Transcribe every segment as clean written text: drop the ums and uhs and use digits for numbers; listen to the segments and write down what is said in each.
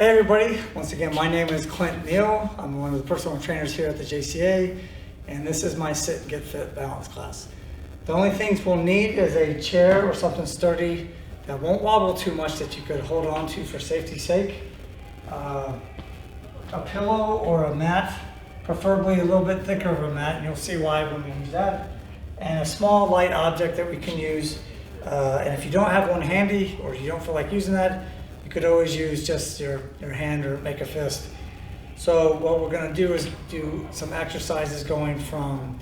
Hey everybody, once again my name is Clint Neal. I'm one of the personal trainers here at the JCA, and this is my Sit and Get Fit balance class. The only things we'll need is a chair or something sturdy that won't wobble too much that you could hold on to for safety's sake. A pillow or a mat, preferably a little bit thicker of a mat, and you'll see why when we use that. And a small light object that we can use. And if you don't have one handy or you don't feel like using that, you could always use just your hand or make a fist. So what we're going to do is do some exercises going from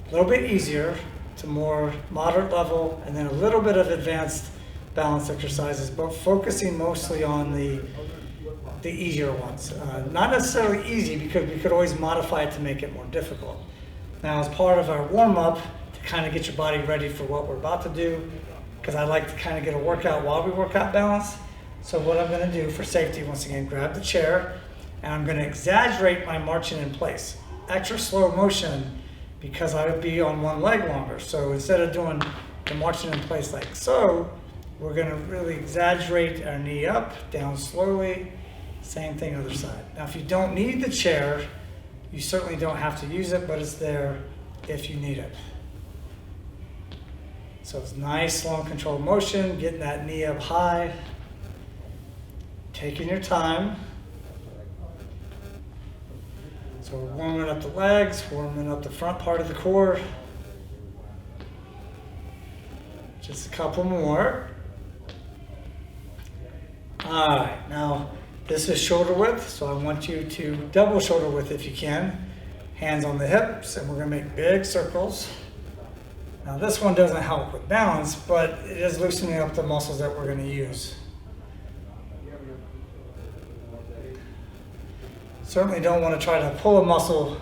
a little bit easier to more moderate level, and then a little bit of advanced balance exercises, but focusing mostly on the easier ones. Not necessarily easy, because we could always modify it to make it more difficult. Now, as part of our warm-up, to kind of get your body ready for what we're about to do, because I like to kind of get a workout while we work out balance. So what I'm going to do for safety, once again, grab the chair, and I'm going to exaggerate my marching in place. Extra slow motion, because I would be on one leg longer. So instead of doing the marching in place like so, we're going to really exaggerate our knee up, down slowly. Same thing other side. Now, if you don't need the chair, you certainly don't have to use it, but it's there if you need it. So it's nice, slow and controlled motion, getting that knee up high, taking your time. So we're warming up the legs, warming up the front part of the core. Just a couple more. All right, now this is shoulder width, so I want you to double shoulder width if you can. Hands on the hips, and we're gonna make big circles. Now this one doesn't help with balance, but it is loosening up the muscles that we're gonna use. Certainly don't want to try to pull a muscle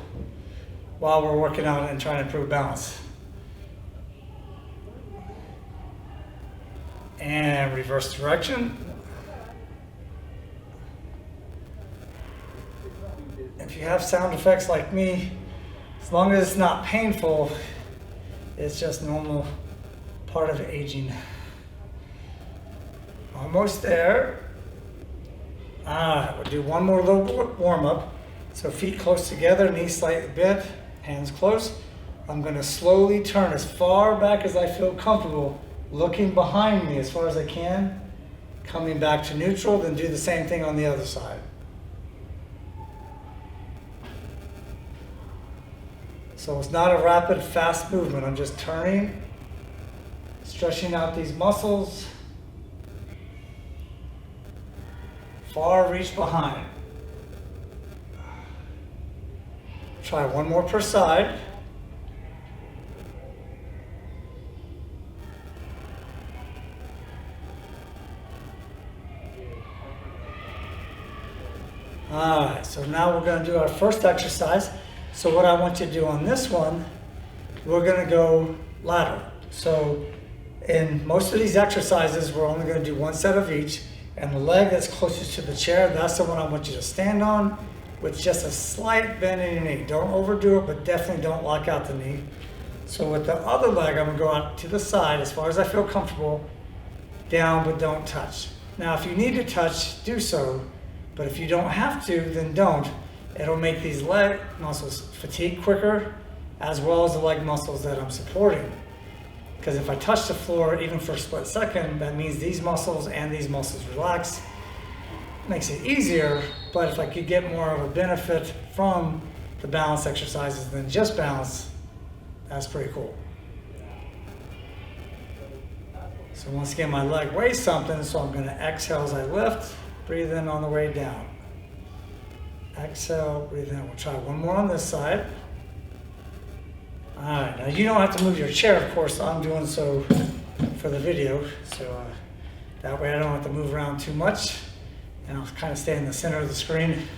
while we're working out and trying to improve balance. And reverse direction. If you have sound effects like me, as long as it's not painful, it's just normal part of aging. Almost there. All right, we'll do one more little warm up. So feet close together, knees slightly bent, hands close. I'm gonna slowly turn as far back as I feel comfortable, looking behind me as far as I can, coming back to neutral, then do the same thing on the other side. So it's not a rapid, fast movement. I'm just turning, stretching out these muscles. Far reach behind. Try one more per side. All right, so now we're going to do our first exercise. So what I want you to do on this one, we're going to go lateral. So in most of these exercises, we're only going to do one set of each. And the leg that's closest to the chair, that's the one I want you to stand on with just a slight bend in your knee. Don't overdo it, but definitely don't lock out the knee. So with the other leg, I'm gonna go out to the side as far as I feel comfortable, down, but don't touch. Now, if you need to touch, do so, but if you don't have to, then don't. It'll make these leg muscles fatigue quicker, as well as the leg muscles that I'm supporting. Because if I touch the floor, even for a split second, that means these muscles and these muscles relax. Makes it easier, but if I could get more of a benefit from the balance exercises than just balance, that's pretty cool. So once again, my leg weighs something, so I'm gonna exhale as I lift, breathe in on the way down. Exhale, breathe in. We'll try one more on this side. All right, now you don't have to move your chair, of course. I'm doing so for the video, so that way I don't have to move around too much, and I'll kind of stay in the center of the screen.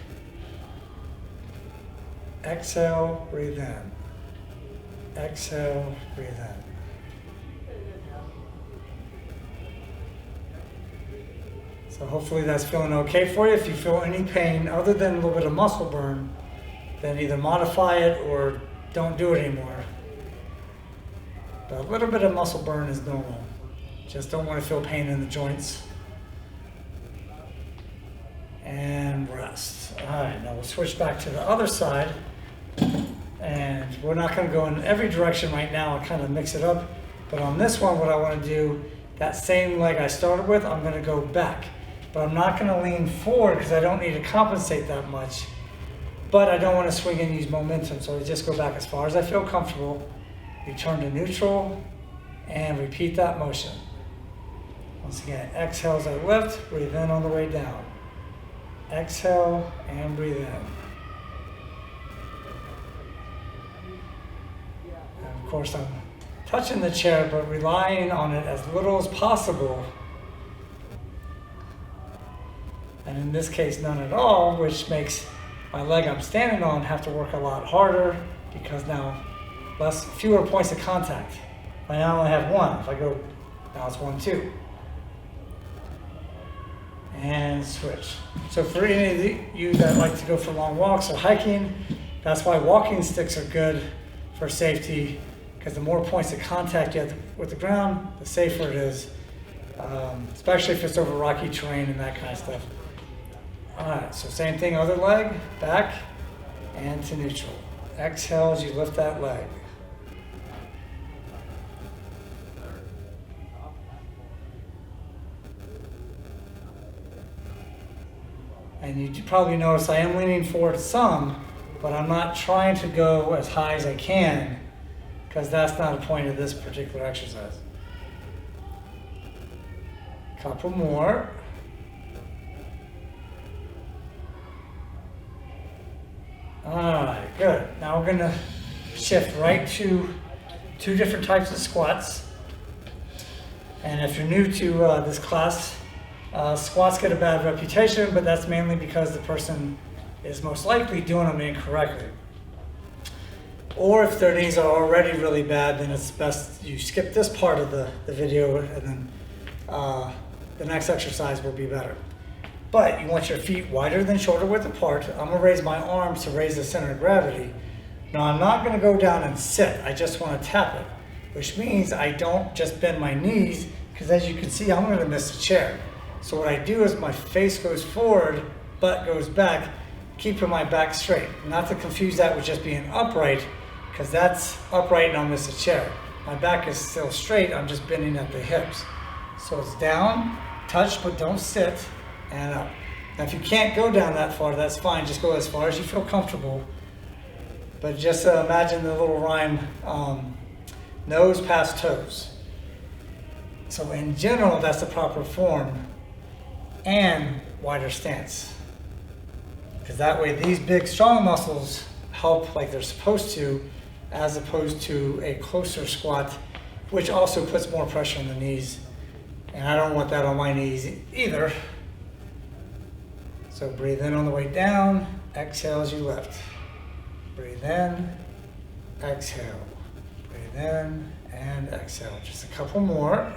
Exhale, breathe in. Exhale, breathe in. So hopefully that's feeling okay for you. If you feel any pain other than a little bit of muscle burn, then either modify it or don't do it anymore. But a little bit of muscle burn is normal. Just don't want to feel pain in the joints. and rest. All right, now we'll switch back to the other side. And we're not going to go in every direction right now and kind of mix it up. But on this one, what I want to do, that same leg I started with, I'm going to go back. But I'm not going to lean forward because I don't need to compensate that much. But I don't want to swing and use momentum, so I just go back as far as I feel comfortable, return to neutral, and repeat that motion. Once again, exhale as I lift, breathe in on the way down. Exhale and breathe in. And of course, I'm touching the chair, but relying on it as little as possible. And in this case, none at all, which makes my leg I'm standing on have to work a lot harder because now fewer points of contact. I now only have one. If I go, now it's 1, 2. And switch. So for any of you that like to go for long walks or hiking, that's why walking sticks are good for safety, because the more points of contact you have with the ground, the safer it is, especially if it's over rocky terrain and that kind of stuff. All right, so same thing, other leg, back and to neutral. Exhale as you lift that leg. And you probably notice I am leaning forward some, but I'm not trying to go as high as I can because that's not the point of this particular exercise. Couple more. All right, good. Now we're gonna shift right to 2 different types of squats. And if you're new to this class, squats get a bad reputation, but that's mainly because the person is most likely doing them incorrectly. Or if their knees are already really bad, then it's best you skip this part of the video, and then the next exercise will be better. But you want your feet wider than shoulder width apart. I'm gonna raise my arms to raise the center of gravity. Now I'm not gonna go down and sit, I just wanna tap it, which means I don't just bend my knees, because as you can see, I'm gonna miss the chair. So what I do is my face goes forward, butt goes back, keeping my back straight. Not to confuse that with just being upright, because that's upright and I'll miss the chair. My back is still straight, I'm just bending at the hips. So it's down, touch, but don't sit, and up. Now if you can't go down that far, that's fine, just go as far as you feel comfortable. But just imagine the little rhyme, nose past toes. So in general, that's the proper form, and wider stance. Because that way these big strong muscles help like they're supposed to, as opposed to a closer squat, which also puts more pressure on the knees. And I don't want that on my knees either. So breathe in on the way down, exhale as you lift. Breathe in, exhale. Breathe in and exhale. Just a couple more.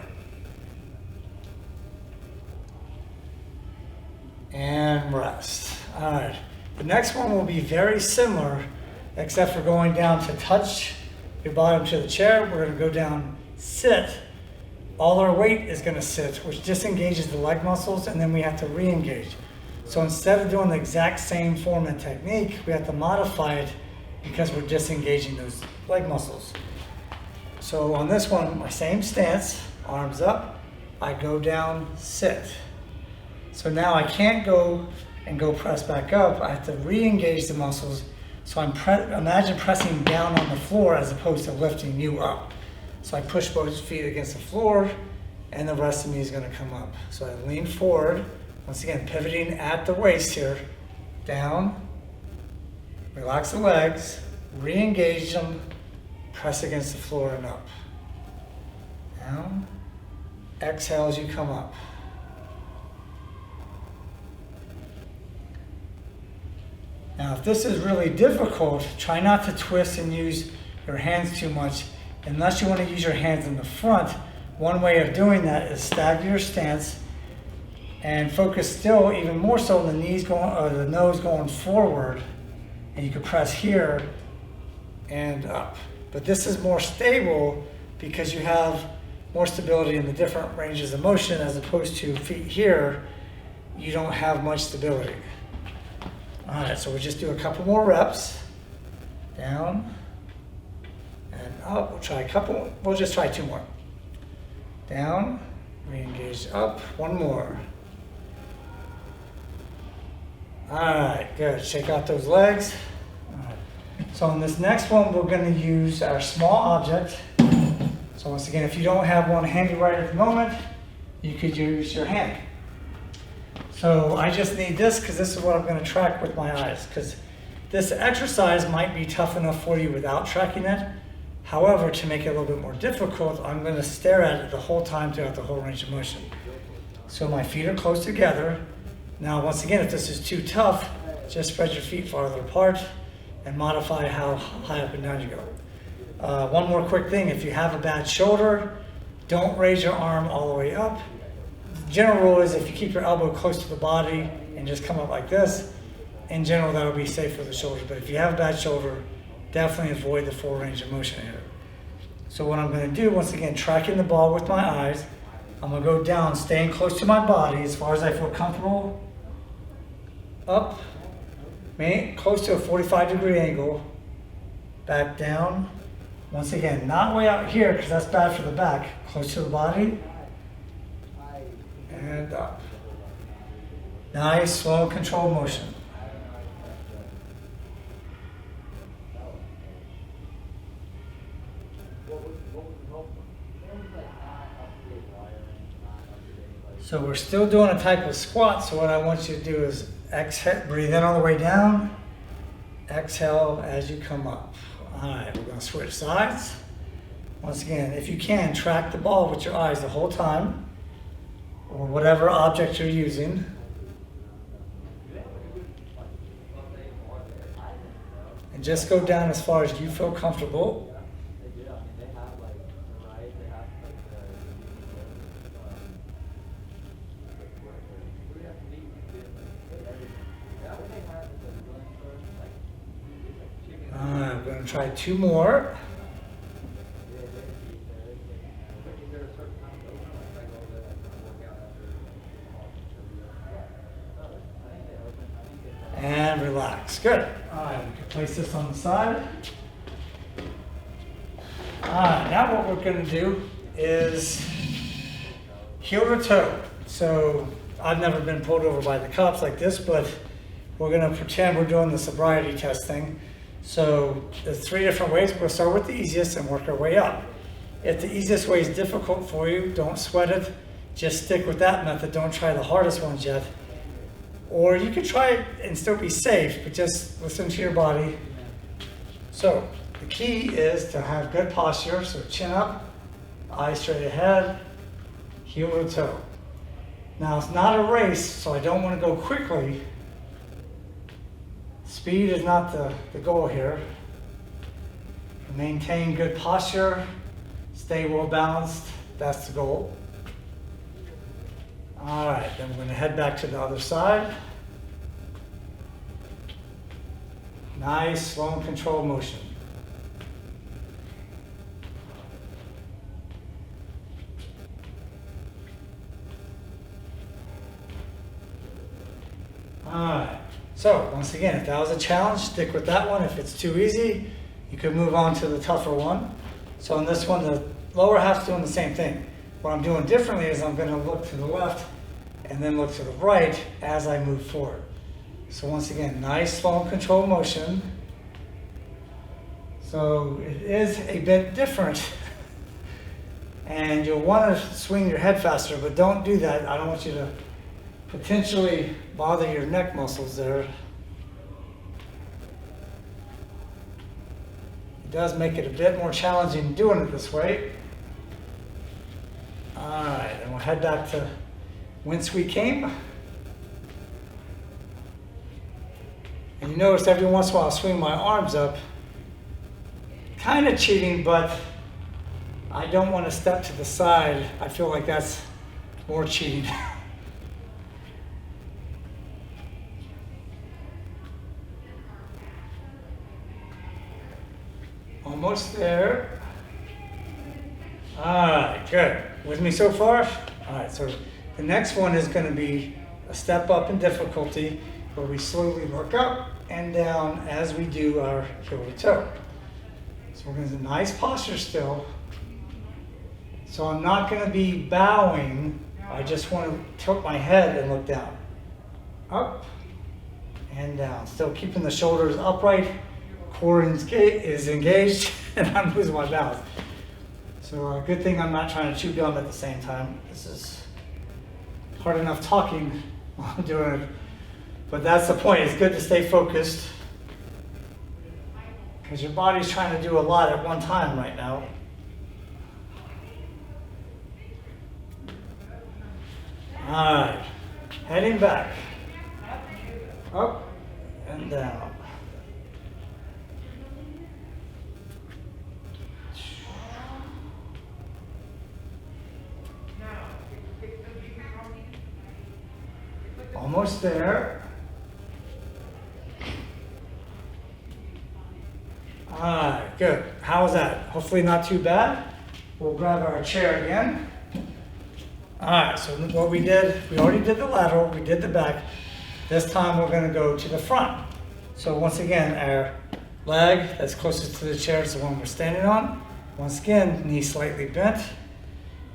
And rest. All right, the next one will be very similar, except for going down to touch your bottom to the chair. We're gonna go down, sit. All our weight is gonna sit, which disengages the leg muscles, and then we have to re-engage. So instead of doing the exact same form and technique, we have to modify it because we're disengaging those leg muscles. So on this one, my same stance, arms up, I go down, sit. So now I can't go and go press back up. I have to re-engage the muscles. So imagine pressing down on the floor as opposed to lifting you up. So I push both feet against the floor, and the rest of me is gonna come up. So I lean forward, once again, pivoting at the waist here, down, relax the legs, re-engage them, press against the floor and up. Down, exhale as you come up. Now, if this is really difficult, try not to twist and use your hands too much. Unless you want to use your hands in the front, one way of doing that is stagger your stance and focus still even more so on the knees going, or the nose going forward, and you can press here and up. But this is more stable because you have more stability in the different ranges of motion as opposed to feet here you don't have much stability. All right, so we'll just do a couple more reps. Down and up. We'll try a couple. We'll just try 2 more. Down, re-engage up, 1 more. All right, good. Shake out those legs. All right. So on this next one, we're going to use our small object. So once again, if you don't have one handy right at the moment, you could use your hand. So I just need this because this is what I'm going to track with my eyes, because this exercise might be tough enough for you without tracking it. However, to make it a little bit more difficult, I'm going to stare at it the whole time throughout the whole range of motion. So my feet are close together. Now, once again, if this is too tough, just spread your feet farther apart and modify how high up and down you go. One more quick thing, if you have a bad shoulder, don't raise your arm all the way up. The general rule is if you keep your elbow close to the body and just come up like this, in general, that'll be safe for the shoulder. But if you have a bad shoulder, definitely avoid the full range of motion here. So what I'm going to do, once again, tracking the ball with my eyes, I'm going to go down, staying close to my body as far as I feel comfortable. Up, close to a 45-degree angle. Back down. Once again, not way out here because that's bad for the back. Close to the body. And up. Nice, slow, controlled motion. So we're still doing a type of squat, so what I want you to do is exhale, breathe in on the way down, exhale as you come up. All right, we're going to switch sides. Once again, if you can, track the ball with your eyes the whole time, or whatever object you're using. And just go down as far as you feel comfortable. I'm going to try 2 more. And relax. Good. All right, we can place this on the side. All right, now what we're going to do is heel to toe. So I've never been pulled over by the cops like this, but we're going to pretend we're doing the sobriety test thing. So there's 3 different ways. We'll start with the easiest and work our way up. If the easiest way is difficult for you, don't sweat it. Just stick with that method. Don't try the hardest ones yet. Or you could try it and still be safe, but just listen to your body. So the key is to have good posture. So chin up, eyes straight ahead, heel to toe. Now it's not a race, so I don't want to go quickly. Speed is not the goal here. Maintain good posture, stay well balanced, that's the goal. All right, then we're going to head back to the other side. Nice, slow and controlled motion. All right. So once again, if that was a challenge, stick with that one. If it's too easy, you could move on to the tougher one. So in this one, the lower half's doing the same thing. What I'm doing differently is I'm going to look to the left and then look to the right as I move forward. So once again, nice, slow and controlled motion. So it is a bit different. And you'll want to swing your head faster, but don't do that. I don't want you to potentially bother your neck muscles there. It does make it a bit more challenging doing it this way. All right, and we'll head back to whence we came. And you notice every once in a while I swing my arms up. Kind of cheating, but I don't want to step to the side. I feel like that's more cheating. Almost there. All right, good. With me so far? All right, so the next one is going to be a step up in difficulty where we slowly look up and down as we do our heel to toe. So we're going to do nice posture still. So I'm not going to be bowing. I just want to tilt my head and look down. Up and down. Still keeping the shoulders upright. Core is engaged and I'm losing my balance. So good thing I'm not trying to chew gum at the same time. This is hard enough talking while I'm doing it. But that's the point. It's good to stay focused because your body's trying to do a lot at one time right now. All right, heading back, up and down. Almost there. All right, good. How was that? Hopefully not too bad. We'll grab our chair again. All right, so what we already did the lateral, we did the back. This time we're gonna go to the front. So once again, our leg that's closest to the chair is the one we're standing on. Once again, knee slightly bent.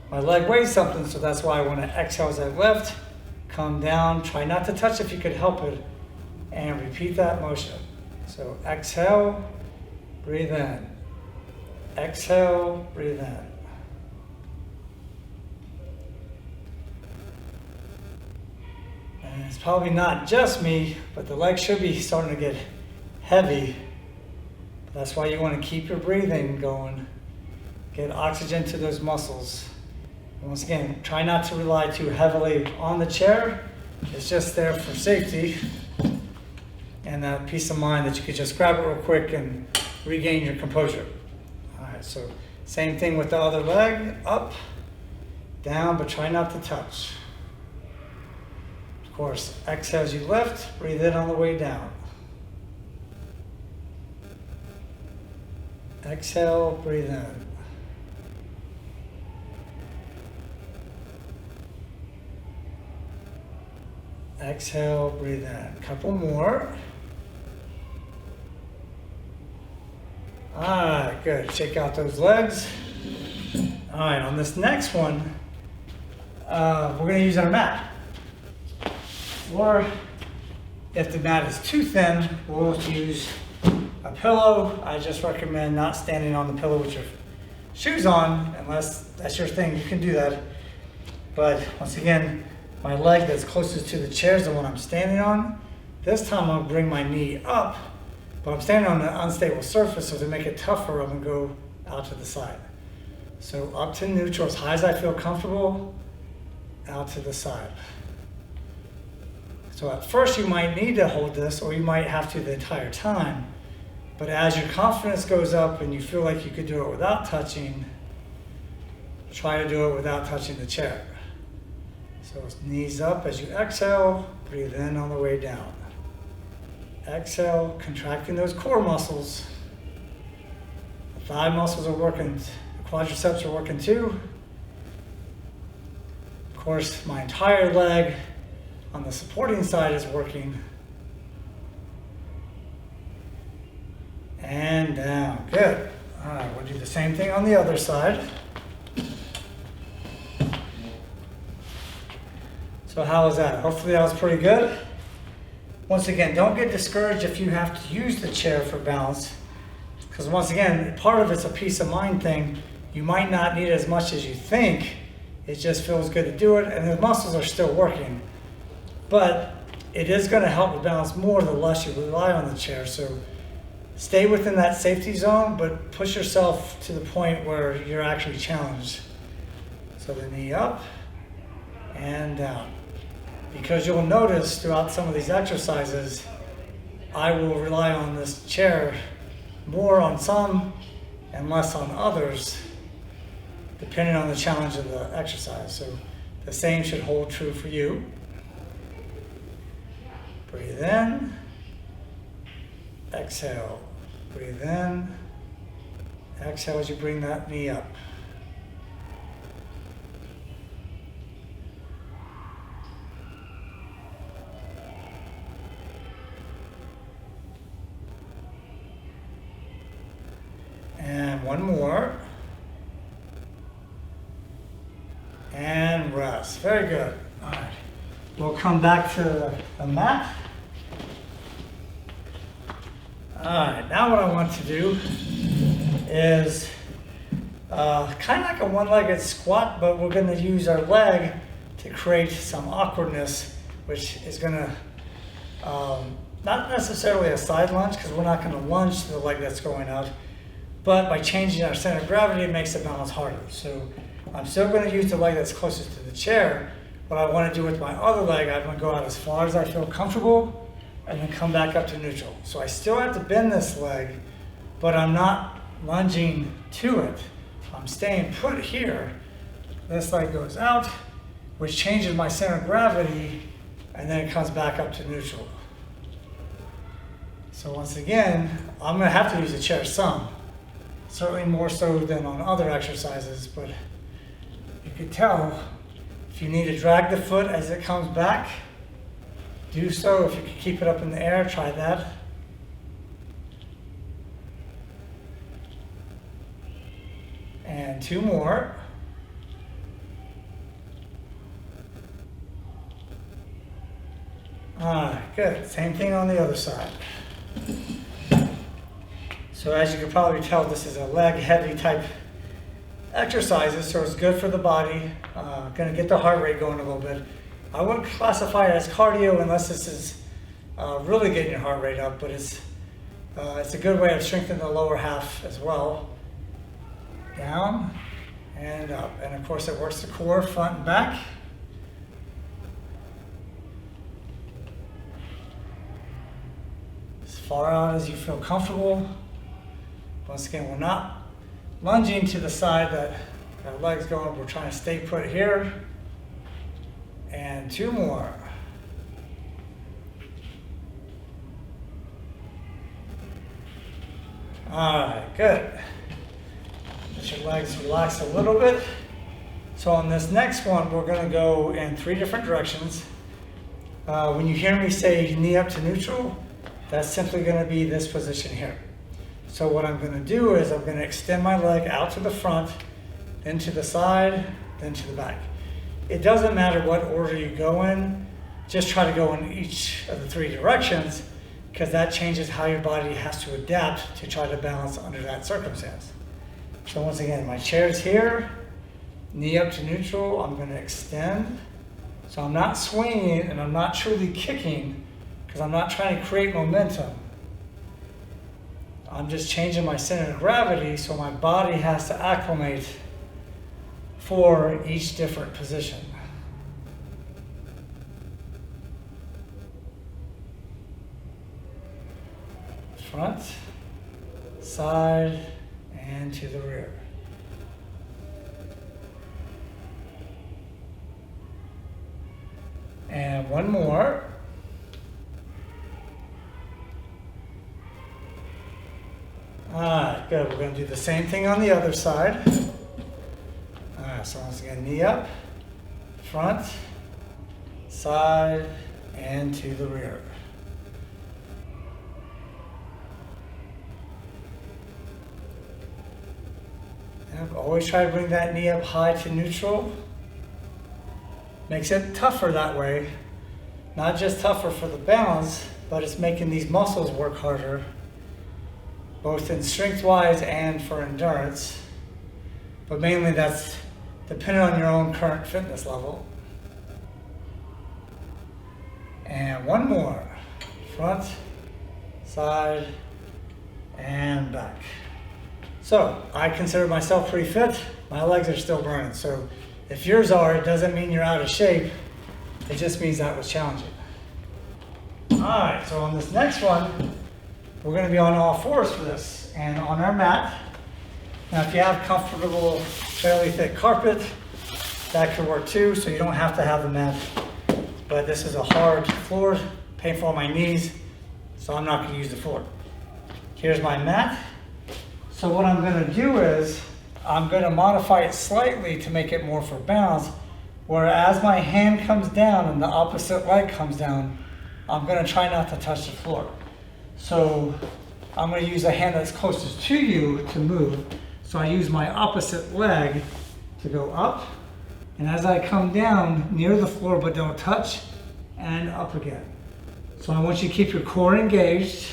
My leg weighs something, so that's why I wanna exhale as I lift, come down, try not to touch if you could help it, and repeat that motion. So exhale, breathe in. Exhale, breathe in. And it's probably not just me, but the legs should be starting to get heavy. That's why you want to keep your breathing going. Get oxygen to those muscles. And once again, try not to rely too heavily on the chair. It's just there for safety and that peace of mind that you could just grab it real quick and regain your composure. All right, so same thing with the other leg. Up, down, but try not to touch. Of course, exhale as you lift, breathe in on the way down. Exhale, breathe in. Exhale, breathe in. Couple more. All right, good. Shake out those legs. All right, on this next one, we're going to use our mat. Or if the mat is too thin, we'll use a pillow. I just recommend not standing on the pillow with your shoes on, unless that's your thing, you can do that. But once again, my leg that's closest to the chair is the one I'm standing on. This time I'll bring my knee up, but I'm standing on an unstable surface, so to make it tougher, I'm gonna go out to the side. So up to neutral, as high as I feel comfortable, out to the side. So at first you might need to hold this, or you might have to the entire time. But as your confidence goes up and you feel like you could do it without touching, try to do it without touching the chair. So knees up as you exhale, breathe in on the way down. Exhale, contracting those core muscles. The thigh muscles are working, the quadriceps are working too. Of course, my entire leg on the supporting side is working. And down, good. All right, we'll do the same thing on the other side. So how was that? Hopefully that was pretty good. Once again, don't get discouraged if you have to use the chair for balance. Because once again, part of it's a peace of mind thing. You might not need as much as you think. It just feels good to do it, and the muscles are still working. But it is going to help with balance more the less you rely on the chair. So stay within that safety zone, but push yourself to the point where you're actually challenged. So the knee up and down. Because you'll notice throughout some of these exercises, I will rely on this chair more on some and less on others, depending on the challenge of the exercise. So the same should hold true for you. Breathe in, exhale. Breathe in, exhale as you bring that knee up. one more. And rest. Very good. All right. We'll come back to the mat. All right. Now what I want to do is kind of like a one-legged squat, but we're going to use our leg to create some awkwardness, which is going to, not necessarily a side lunge, because we're not going to lunge to the leg that's going out, but by changing our center of gravity, it makes the balance harder. So I'm still going to use the leg that's closest to the chair. What I want to do with my other leg, I'm going to go out as far as I feel comfortable and then come back up to neutral. So I still have to bend this leg, but I'm not lunging to it. I'm staying put here. This leg goes out, which changes my center of gravity, and then it comes back up to neutral. So once again, I'm going to have to use the chair some. Certainly more so than on other exercises, but you can tell if you need to drag the foot as it comes back, do so. If you can keep it up in the air, try that. And two more. Good. Same thing on the other side. So as you can probably tell, this is a leg heavy type exercises, so it's good for the body. Going to get the heart rate going a little bit. I wouldn't classify it as cardio unless this is really getting your heart rate up, but it's a good way of strengthening the lower half as well. Down and up, and of course it works the core front and back. As far out as you feel comfortable. Once again, we're not lunging to the side that our leg's going. We're trying to stay put here. And two more. All right, good. Let your legs relax a little bit. So on this next one, we're going to go in 3 different directions. When you hear me say knee up to neutral, that's simply going to be this position here. So what I'm going to do is I'm going to extend my leg out to the front, then to the side, then to the back. It doesn't matter what order you go in, just try to go in each of the 3 directions, because that changes how your body has to adapt to try to balance under that circumstance. So once again, my chair's here, knee up to neutral, I'm going to extend. So I'm not swinging and I'm not truly kicking, because I'm not trying to create momentum. I'm just changing my center of gravity so my body has to acclimate for each different position. Front, side, and to the rear. And one more. All right, good. We're going to do the same thing on the other side. All right, so once again, knee up, front, side, and to the rear. And always try to bring that knee up high to neutral. Makes it tougher that way. Not just tougher for the balance, but it's making these muscles work harder, both in strength-wise and for endurance. But mainly that's dependent on your own current fitness level. And one more. Front, side, and back. So I consider myself pretty fit. My legs are still burning. So if yours are, it doesn't mean you're out of shape. It just means that was challenging. All right, so on this next one, we're going to be on all fours for this. And on our mat, now if you have comfortable, fairly thick carpet, that could work too, so you don't have to have the mat. But this is a hard floor, painful on my knees, so I'm not going to use the floor. Here's my mat. So what I'm going to do is, I'm going to modify it slightly to make it more for balance, where as my hand comes down and the opposite leg comes down, I'm going to try not to touch the floor. So I'm going to use the hand that's closest to you to move. So I use my opposite leg to go up, and as I come down near the floor but don't touch, and up again. So I want you to keep your core engaged.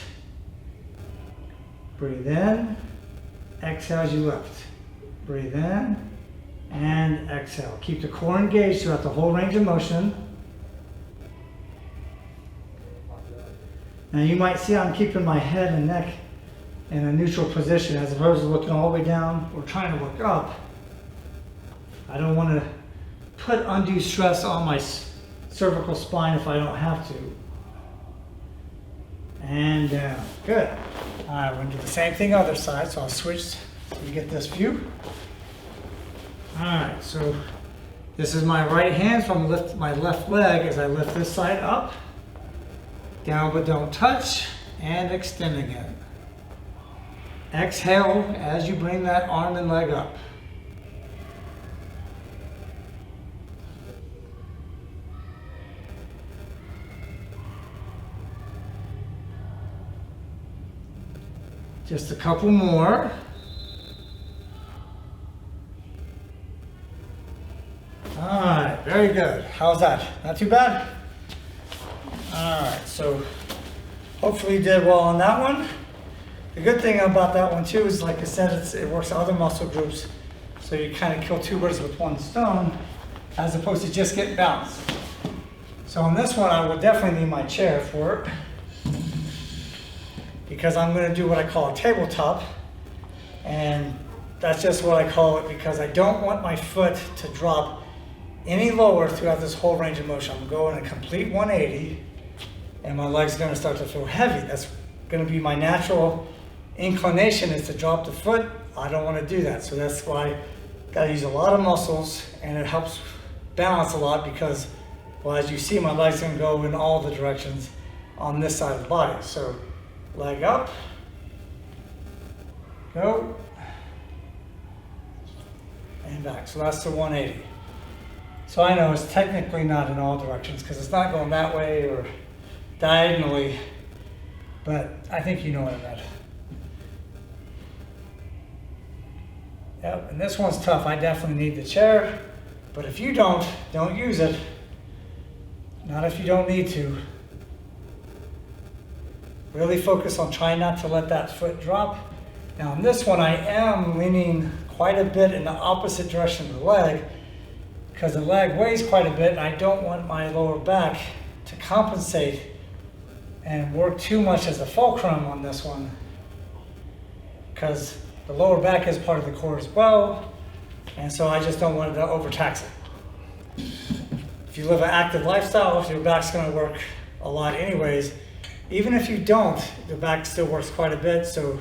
Breathe in, exhale as you lift. Breathe in, and exhale. Keep the core engaged throughout the whole range of motion. Now you might see I'm keeping my head and neck in a neutral position as opposed to looking all the way down or trying to look up. I don't want to put undue stress on my cervical spine if I don't have to. And down. Good. All right, we're going to do the same thing other side, so I'll switch so you get this view. All right, so this is my right hand, so I'm going to lift my left leg as I lift this side up. Down but don't touch, and extend again. Exhale as you bring that arm and leg up. Just a couple more. All right, very good. How's that? Not too bad? All right, so hopefully you did well on that one. The good thing about that one too is, like I said, it works other muscle groups, so you kind of kill two birds with one stone, as opposed to just getting bounced. So on this one, I will definitely need my chair for it, because I'm going to do what I call a tabletop, and that's just what I call it because I don't want my foot to drop any lower throughout this whole range of motion. I'm going a complete 180, and my leg's going to start to feel heavy. That's going to be my natural inclination, is to drop the foot. I don't want to do that, so that's why I got to use a lot of muscles, and it helps balance a lot because, well, as you see, my leg's going to go in all the directions on this side of the body. So leg up, go, and back. So that's the 180. So I know it's technically not in all directions because it's not going that way or diagonally, but I think you know what I meant. Yep, and this one's tough. I definitely need the chair, but if you don't use it. Not if you don't need to. Really focus on trying not to let that foot drop. Now on this one, I am leaning quite a bit in the opposite direction of the leg because the leg weighs quite a bit, and I don't want my lower back to compensate and work too much as a fulcrum on this one, because the lower back is part of the core as well, and so I just don't want to overtax it. If you live an active lifestyle, your back's going to work a lot anyways. Even if you don't, the back still works quite a bit, so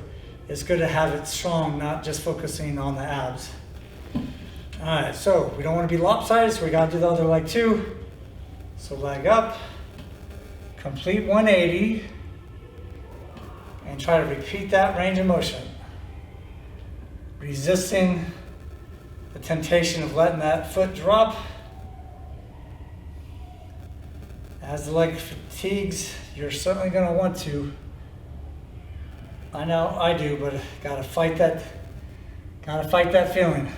it's good to have it strong, not just focusing on the abs. All right, so we don't want to be lopsided, so we got to do the other leg too. So leg up, complete 180, and try to repeat that range of motion. Resisting the temptation of letting that foot drop. As the leg fatigues, you're certainly going to want to. I know I do, but gotta fight that feeling.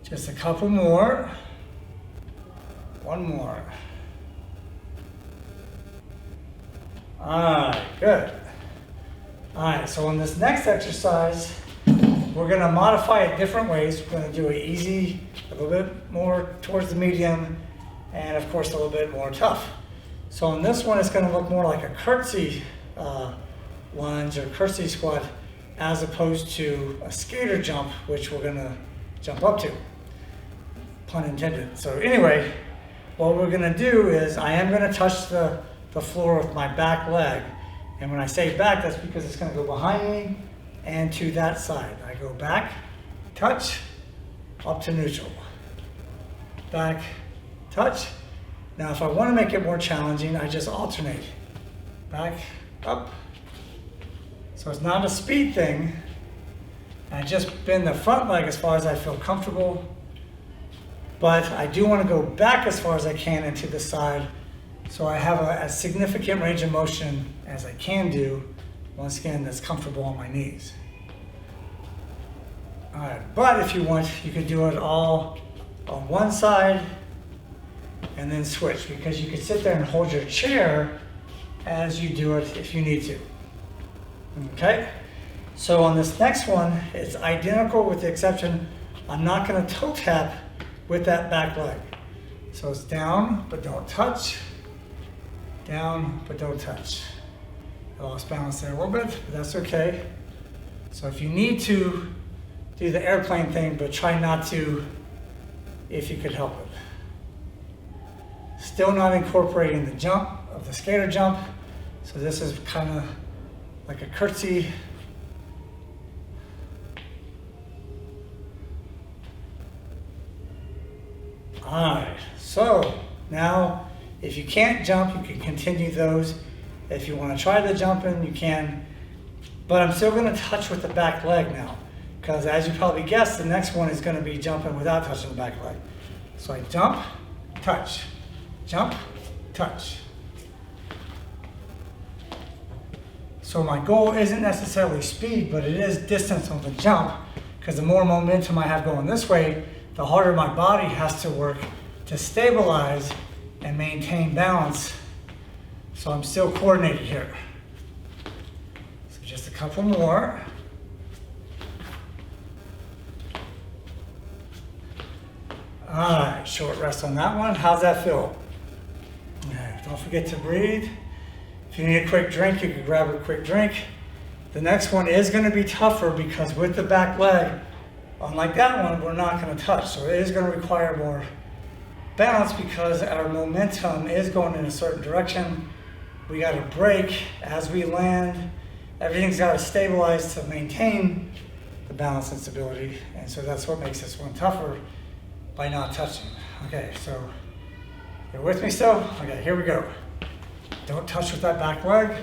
Just a couple more. One more. All right, good. All right, so on this next exercise, we're gonna modify it different ways. We're gonna do it easy, a little bit more towards the medium, and of course a little bit more tough. So on this one, it's gonna look more like a curtsy lunge or curtsy squat as opposed to a skater jump, which we're gonna jump up to, pun intended. So anyway, what we're gonna do is I am gonna touch the floor with my back leg. And when I say back, that's because it's gonna go behind me and to that side. I go back, touch, up to neutral. Back, touch. Now if I wanna make it more challenging, I just alternate. Back, up. So it's not a speed thing. I just bend the front leg as far as I feel comfortable, but I do wanna go back as far as I can and to the side, so I have a significant range of motion as I can do once again, that's comfortable on my knees. All right, but if you want, you could do it all on one side and then switch, because you could sit there and hold your chair as you do it if you need to. Okay, so on this next one, it's identical with the exception I'm not going to toe tap with that back leg. So it's down, but don't touch. Down, but don't touch. I lost balance there a little bit, but that's okay. So if you need to, do the airplane thing, but try not to if you could help it. Still not incorporating the jump of the skater jump. So this is kind of like a curtsy. All right, so now if you can't jump, you can continue those. If you want to try the jumping, you can. But I'm still going to touch with the back leg now, because as you probably guessed, the next one is going to be jumping without touching the back leg. So I jump, touch, jump, touch. So my goal isn't necessarily speed, but it is distance on the jump, because the more momentum I have going this way, the harder my body has to work to stabilize and maintain balance. So I'm still coordinated here. So just a couple more. All right, short rest on that one. How's that feel? Okay, don't forget to breathe. If you need a quick drink, you can grab a quick drink. The next one is going to be tougher, because with the back leg, unlike that one, we're not going to touch. So it is going to require more balance, because our momentum is going in a certain direction. We got to brake as we land. Everything's got to stabilize to maintain the balance and stability. And so that's what makes this one tougher, by not touching. Okay, so you're with me still? Okay, here we go. Don't touch with that back leg.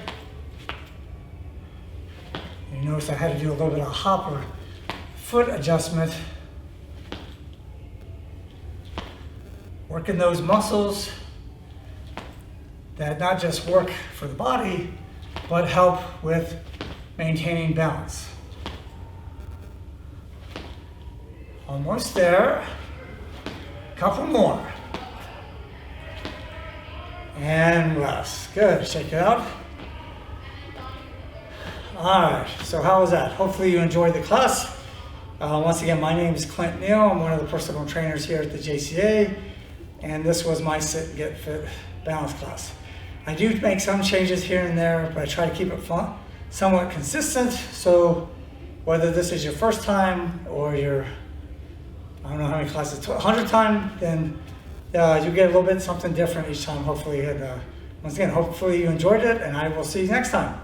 You notice I had to do a little bit of hop or foot adjustment. Working those muscles that not just work for the body, but help with maintaining balance. Almost there. Couple more. And rest. Good. Shake it out. All right. So how was that? Hopefully you enjoyed the class. Once again, my name is Clint Neal. I'm one of the personal trainers here at the JCA, and this was my Sit and Get Fit balance class. I do make some changes here and there, but I try to keep it fun, somewhat consistent. So whether this is your first time or your, I don't know how many classes, 100th time, then you get a little bit something different each time, hopefully. And once again, hopefully you enjoyed it, and I will see you next time.